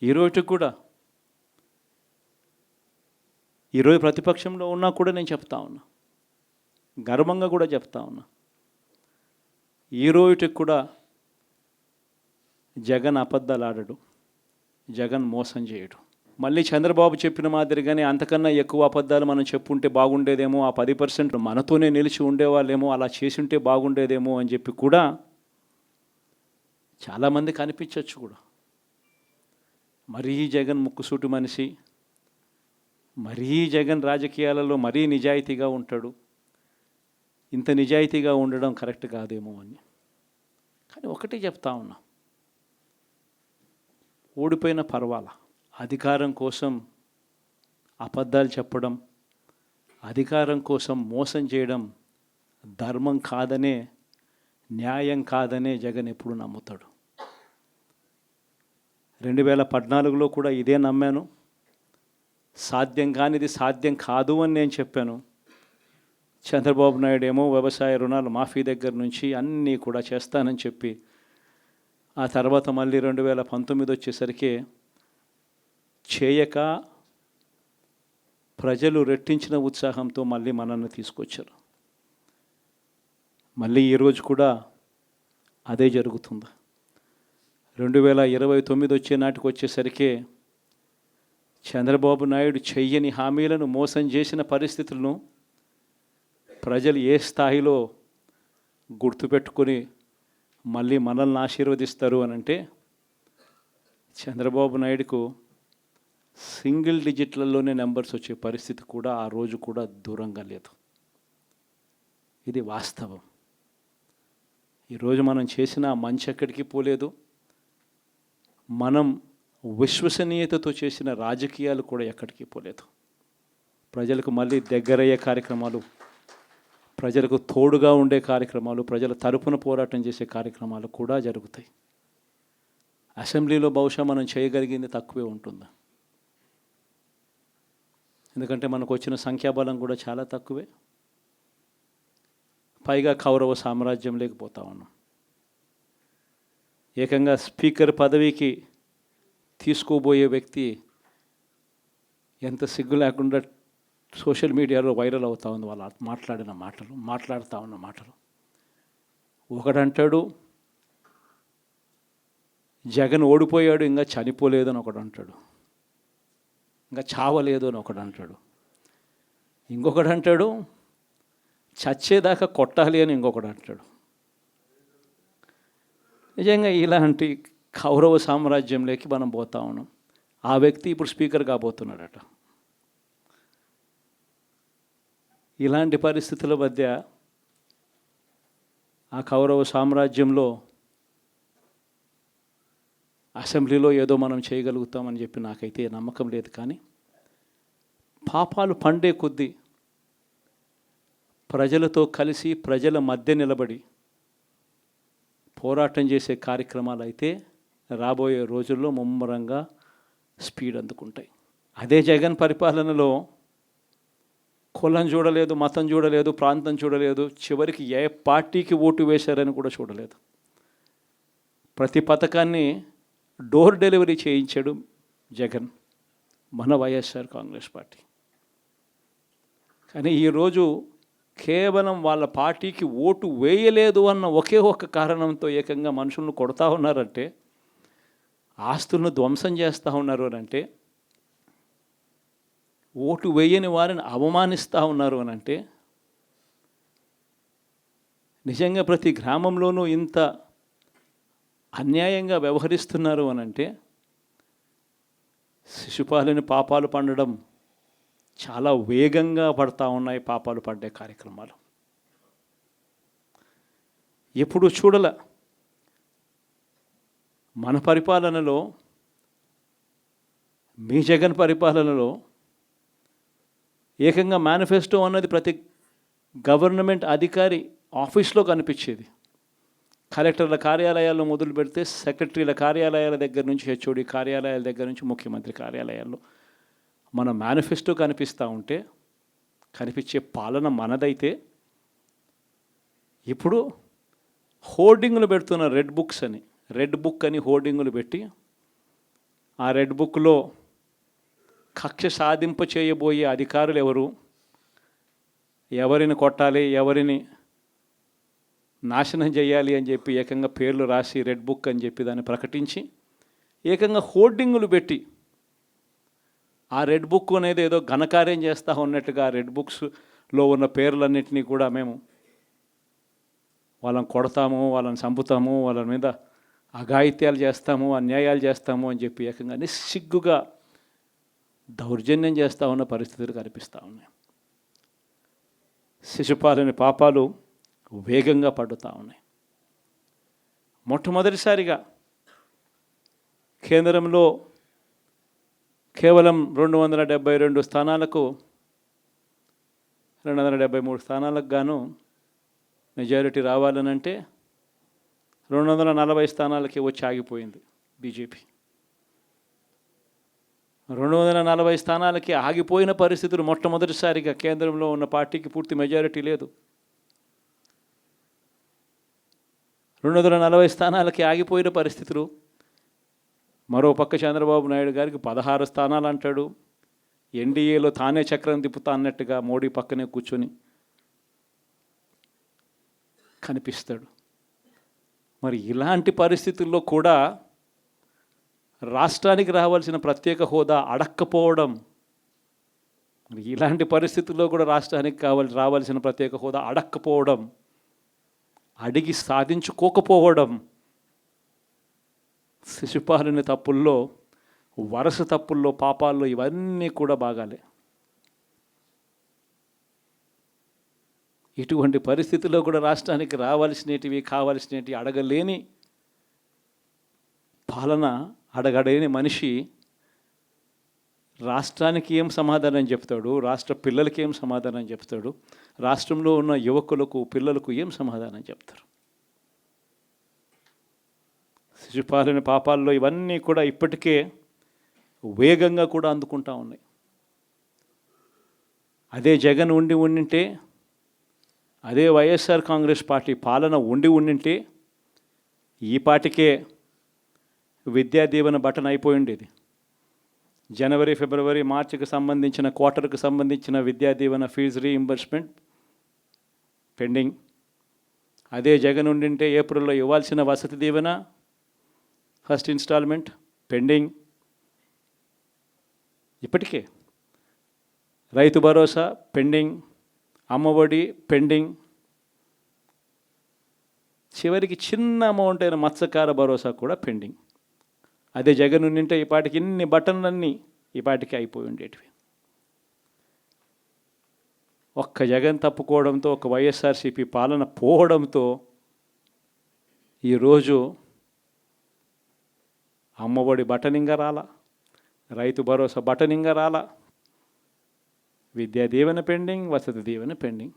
ఈరోజు కూడా ఈరోజు ప్రతిపక్షంలో ఉన్నా కూడా నేను చెప్తా ఉన్నా, గర్వంగా కూడా చెప్తా ఉన్నా, ఈరోజుకి కూడా జగన్ అబద్ధాలు ఆడడు, జగన్ మోసం చేయడు. మళ్ళీ చంద్రబాబు చెప్పిన మాదిరిగానే అంతకన్నా ఎక్కువ అబద్ధాలు మనం చెప్పుంటే బాగుండేదేమో, ఆ 10% మనతోనే నిలిచి ఉండేవాళ్ళేమో, అలా చేసి ఉంటే బాగుండేదేమో అని చెప్పి కూడా చాలామంది కనిపించవచ్చు కూడా. మరీ జగన్ ముక్కుసూటి మనిషి, మరీ జగన్ రాజకీయాలలో మరీ నిజాయితీగా ఉంటాడు, ఇంత నిజాయితీగా ఉండడం కరెక్ట్ కాదేమో అని. కానీ ఒకటే చెప్తా ఉన్నా, ఓడిపోయిన పర్వాలా, అధికారం కోసం అబద్ధాలు చెప్పడం, అధికారం కోసం మోసం చేయడం ధర్మం కాదనే, న్యాయం కాదనే జగన్ ఎప్పుడు నమ్ముతాడు. 2014లో కూడా ఇదే నమ్మాను. సాధ్యం కానిది సాధ్యం కాదు అని నేను చెప్పాను. చంద్రబాబు నాయుడు ఏమో వ్యవసాయ రుణాలు మాఫీ దగ్గర నుంచి అన్నీ కూడా చేస్తానని చెప్పి, ఆ తర్వాత మళ్ళీ 2019 వచ్చేసరికి చేయక ప్రజలు రెట్టించిన ఉత్సాహంతో మళ్ళీ మనల్ని తీసుకొచ్చారు. మళ్ళీ ఈరోజు కూడా అదే జరుగుతుంది. 2029 వచ్చే నాటికి వచ్చేసరికి చంద్రబాబు నాయుడు చెయ్యని హామీలను, మోసం చేసిన పరిస్థితులను ప్రజలు ఏ స్థాయిలో గుర్తుపెట్టుకొని మళ్ళీ మనల్ని ఆశీర్వదిస్తారు అని అంటే, చంద్రబాబు నాయుడుకు సింగిల్ డిజిట్లలోనే నెంబర్స్ వచ్చే పరిస్థితి కూడా ఆ రోజు కూడా దూరంగా లేదు. ఇది వాస్తవం. ఈరోజు మనం చేసిన మంచి ఎక్కడికి పోలేదు. మనం విశ్వసనీయతతో చేసిన రాజకీయాలు కూడా ఎక్కడికి పోలేదు. ప్రజలకు మళ్ళీ దగ్గరయ్యే కార్యక్రమాలు, ప్రజలకు తోడుగా ఉండే కార్యక్రమాలు, ప్రజల తరపున పోరాటం చేసే కార్యక్రమాలు కూడా జరుగుతాయి. అసెంబ్లీలో బహుశా మనం చేయగలిగింది తక్కువే ఉంటుంది. ఎందుకంటే మనకు వచ్చిన సంఖ్యాబలం కూడా చాలా తక్కువే. పైగా కౌరవ సామ్రాజ్యం లేకపోతా ఉన్నాం. ఏకంగా స్పీకర్ పదవికి తీసుకోబోయే వ్యక్తి ఎంత సిగ్గు లేకుండా సోషల్ మీడియాలో వైరల్ అవుతా ఉంది. వాళ్ళు మాట్లాడుతూ ఉన్న మాటలు. ఒకడంటాడు జగన్ ఓడిపోయాడు, ఇంకా చనిపోలేదు అని ఒకడు అంటాడు. ఇంకా చావలేదు అని ఒకడు అంటాడు. ఇంకొకడు అంటాడు చచ్చేదాకా కొట్టాలి అని ఇంకొకడు అంటాడు. నిజంగా ఇలాంటి కౌరవ సామ్రాజ్యంలోకి మనం పోతా ఉన్నాం. ఆ వ్యక్తి ఇప్పుడు స్పీకర్ కాబోతున్నాడట. ఇలాంటి పరిస్థితుల మధ్య ఆ కౌరవ సామ్రాజ్యంలో అసెంబ్లీలో ఏదో మనం చేయగలుగుతామని చెప్పి నాకైతే నమ్మకం లేదు. కానీ పాపాలు పండే కొద్దీ ప్రజలతో కలిసి ప్రజల మధ్య నిలబడి పోరాటం చేసే కార్యక్రమాలు అయితే రాబోయే రోజుల్లో ముమ్మరంగా స్పీడ్ అందుకుంటాయి. అదే జగన్ పరిపాలనలో కులం చూడలేదు, మతం చూడలేదు, ప్రాంతం చూడలేదు, చివరికి ఏ పార్టీకి ఓటు వేశారని కూడా చూడలేదు. ప్రతి పథకాన్ని డోర్ డెలివరీ చేయించాడు జగన్, మన వైఎస్ఆర్ కాంగ్రెస్ పార్టీ. కానీ ఈరోజు కేవలం వాళ్ళ పార్టీకి ఓటు వేయలేదు అన్న ఒకే ఒక కారణంతో ఏకంగా మనుషులను కొడతా ఉన్నారంటే, ఆస్తులను ధ్వంసం చేస్తూ ఉన్నారు అని అంటే, ఓటు వేయని వారిని అవమానిస్తూ ఉన్నారు అని అంటే, నిజంగా ప్రతి గ్రామంలోనూ ఇంత అన్యాయంగా వ్యవహరిస్తున్నారు అని అంటే, శిశుపాలని పాపాలు పండడం చాలా వేగంగా పడతా ఉన్నాయి. పాపాలు పడ్డే కార్యక్రమాలు ఎప్పుడు చూడలే. మన పరిపాలనలో, మీ జగన్ పరిపాలనలో ఏకంగా మేనిఫెస్టో అన్నది ప్రతి గవర్నమెంట్ అధికారి ఆఫీస్లో కనిపించేది. కలెక్టర్ల కార్యాలయాల్లో మొదలు పెడితే సెక్రటరీల కార్యాలయాల దగ్గర నుంచి, హెచ్ఓడి కార్యాలయాల దగ్గర నుంచి ముఖ్యమంత్రి కార్యాలయాల్లో మన మేనిఫెస్టో కనిపిస్తూ ఉంటే, కనిపించే పాలన మనదైతే, ఇప్పుడు హోర్డింగులు పెడుతున్న రెడ్ బుక్ అని హోర్డింగులు పెట్టి ఆ రెడ్ బుక్లో కక్ష సాధింప చేయబోయే అధికారులు ఎవరు, ఎవరిని కొట్టాలి, ఎవరిని నాశనం చేయాలి అని చెప్పి ఏకంగా పేర్లు రాసి రెడ్ బుక్ అని చెప్పి దాన్ని ప్రకటించి ఏకంగా హోర్డింగులు పెట్టి ఆ రెడ్ బుక్ అనేది ఏదో ఘనకార్యం చేస్తూ ఉన్నట్టుగా రెడ్ బుక్స్లో ఉన్న పేర్లన్నింటినీ కూడా మేము వాళ్ళని కొడతాము, వాళ్ళని చంపుతాము, వాళ్ళ మీద అఘాయిత్యాలు చేస్తాము, అన్యాయాలు చేస్తాము అని చెప్పి ఏకంగా నిస్సిగ్గుగా దౌర్జన్యం చేస్తూ ఉన్న పరిస్థితులు కనిపిస్తూ ఉన్నాయి. శిశుపాలుని పాపాలు వేగంగా పడుతూ ఉన్నాయి. మొట్టమొదటిసారిగా కేంద్రంలో కేవలం 272 స్థానాలకు 273 స్థానాలకు గాను మెజారిటీ రావాలనంటే 240 స్థానాలకి వచ్చి ఆగిపోయింది బీజేపీ. 240 స్థానాలకి ఆగిపోయిన పరిస్థితులు మొట్టమొదటిసారిగా కేంద్రంలో ఉన్న పార్టీకి పూర్తి మెజారిటీ లేదు. 240 స్థానాలకి ఆగిపోయిన పరిస్థితులు. మరో పక్క చంద్రబాబు నాయుడు గారికి 16 స్థానాలు అంటాడు. ఎన్డీఏలో తానే చక్రం తిప్పుతా అన్నట్టుగా మోడీ పక్కనే కూర్చొని కనిపిస్తాడు. మరి ఇలాంటి పరిస్థితుల్లో కూడా రాష్ట్రానికి రావాల్సిన ప్రత్యేక హోదా అడక్కపోవడం, మరి ఇలాంటి పరిస్థితుల్లో కూడా రాష్ట్రానికి రావాల్సిన ప్రత్యేక హోదా అడక్కపోవడం, అడిగి సాధించుకోకపోవడం శిశుపాలుని తప్పుల్లో, వరుస తప్పుల్లో, పాపాల్లో ఇవన్నీ కూడా బాగాలే. ఇటువంటి పరిస్థితుల్లో కూడా రాష్ట్రానికి రావాల్సినవి, కావాల్సినవి అడగలేని పాలన, అడగలేని మనిషి రాష్ట్రానికి ఏం సమాధానం చెప్తాడు, రాష్ట్ర పిల్లలకి ఏం సమాధానం చెప్తాడు, రాష్ట్రంలో ఉన్న యువకులకు, పిల్లలకు ఏం సమాధానం చెప్తారు? శిశుపాలుని పాపాల్లో ఇవన్నీ కూడా ఇప్పటికే వేగంగా కూడా అందుకుంటా ఉన్నాయి. అదే జగన్ ఉండింటే, అదే వైఎస్ఆర్ కాంగ్రెస్ పార్టీ పాలన ఉండింటే ఈ పాటికే విద్యా దీవెన బటన్ అయిపోయి ఉండేది. జనవరి, ఫిబ్రవరి, మార్చికి సంబంధించిన క్వార్టర్కి సంబంధించిన Vidya Deevena fee reimbursement pending. అదే జగన్ ఉండింటే ఏప్రిల్లో ఇవ్వాల్సిన Vasathi Deevena first instalment pending. ఇప్పటికే రైతు భరోసా పెండింగ్, అమ్మఒడి పెండింగ్, చివరికి చిన్న అమౌంట్ అయిన మత్స్యకార భరోసా కూడా పెండింగ్. అదే జగన్ ఉండింటే ఈ పాటికి ఇన్ని బటన్లన్నీ ఈ పాటికి అయిపోయి ఉండేటివి. ఒక్క జగన్ తప్పుకోవడంతో, ఒక వైఎస్ఆర్సీపీ పాలన పోవడంతో ఈరోజు అమ్మఒడి బటనింగా రాలా, రైతు భరోసా బటనింగా రాలా, విద్యా దీవెన పెండింగ్, వసతి దీవెన పెండింగ్.